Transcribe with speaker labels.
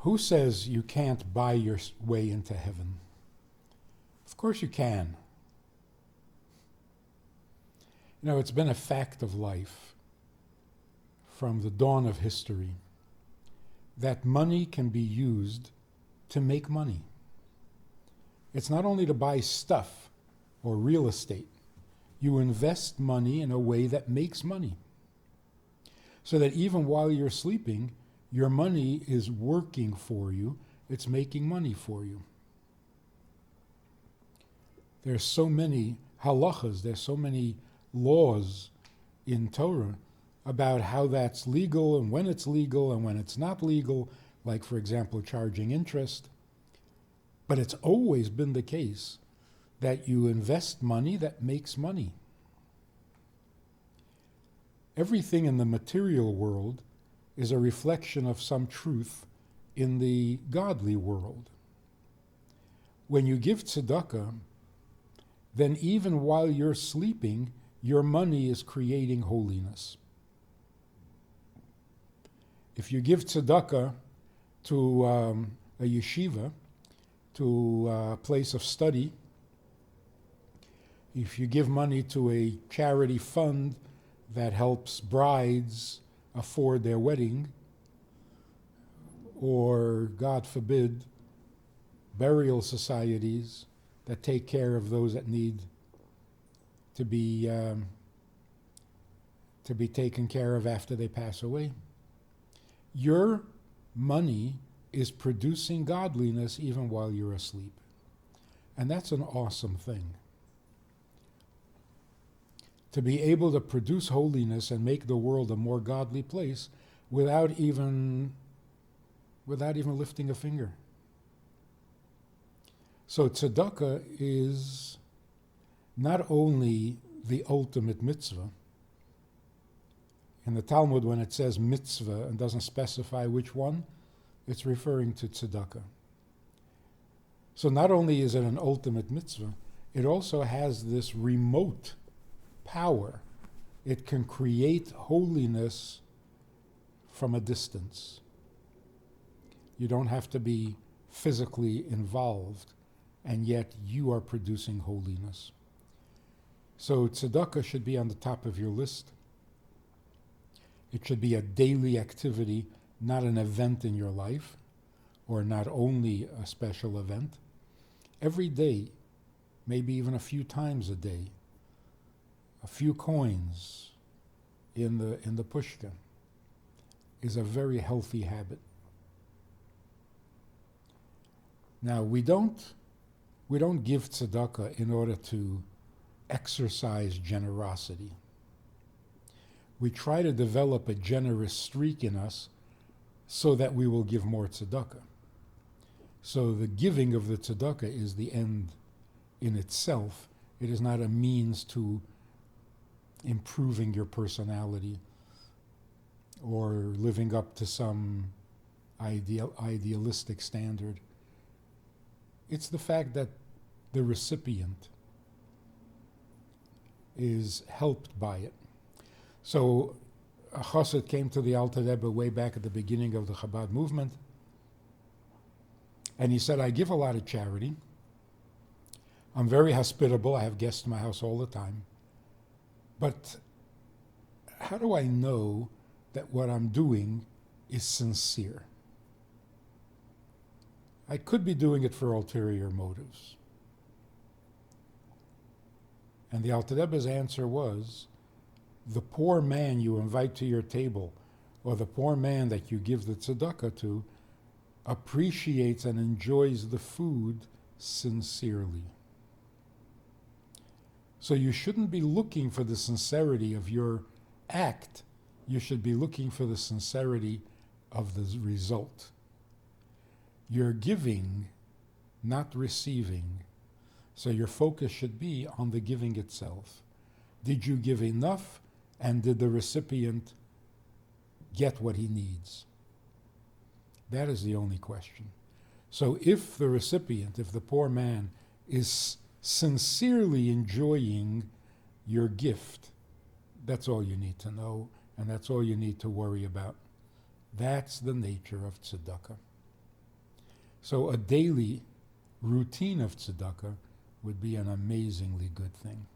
Speaker 1: Who says you can't buy your way into heaven? Of course you can. You know, it's been a fact of life from the dawn of history that money can be used to make money. It's not only to buy stuff or real estate. You invest money in a way that makes money. So that even while you're sleeping, your money is working for you. It's making money for you. There's so many halachas, there's so many laws in Torah about how that's legal and when it's not legal, like, for example, charging interest. But it's always been the case that you invest money that makes money. Everything in the material world is a reflection of some truth in the godly world. When you give tzedakah, then even while you're sleeping, your money is creating holiness. If you give tzedakah to a yeshiva, to a place of study, if you give money to a charity fund that helps brides afford their wedding, or, God forbid, burial societies that take care of those that need to be taken care of after they pass away, your money is producing godliness even while you're asleep. And that's an awesome thing. To be able to produce holiness and make the world a more godly place without even lifting a finger. So tzedakah is not only the ultimate mitzvah. In the Talmud, when it says mitzvah and doesn't specify which one, it's referring to tzedakah. So not only is it an ultimate mitzvah, it also has this remote power. It can create holiness from a distance. You don't have to be physically involved, and yet you are producing holiness. So tzedakah should be on the top of your list. It should be a daily activity, not an event in your life, or not only a special event. Every day, maybe even a few times a day, a few coins in the pushka is a very healthy habit. Now, we don't give tzedakah in order to exercise generosity. We try to develop a generous streak in us so that we will give more tzedakah. So the giving of the tzedakah is the end in itself. It is not a means to improving your personality or living up to some idealistic standard. It's the fact that the recipient is helped by it. So a chassid came to the Alter Rebbe way back at the beginning of the Chabad movement, and he said, I give a lot of charity. I'm very hospitable. I have guests in my house all the time. But how do I know that what I'm doing is sincere? I could be doing it for ulterior motives. And the Alter Rebbe's answer was, the poor man you invite to your table, or the poor man that you give the tzedakah to, appreciates and enjoys the food sincerely. So you shouldn't be looking for the sincerity of your act. You should be looking for the sincerity of the result. You're giving, not receiving. So your focus should be on the giving itself. Did you give enough, and did the recipient get what he needs? That is the only question. So if the recipient, if the poor man is sincerely enjoying your gift, that's all you need to know, and that's all you need to worry about. That's the nature of tzedakah. So a daily routine of tzedakah would be an amazingly good thing.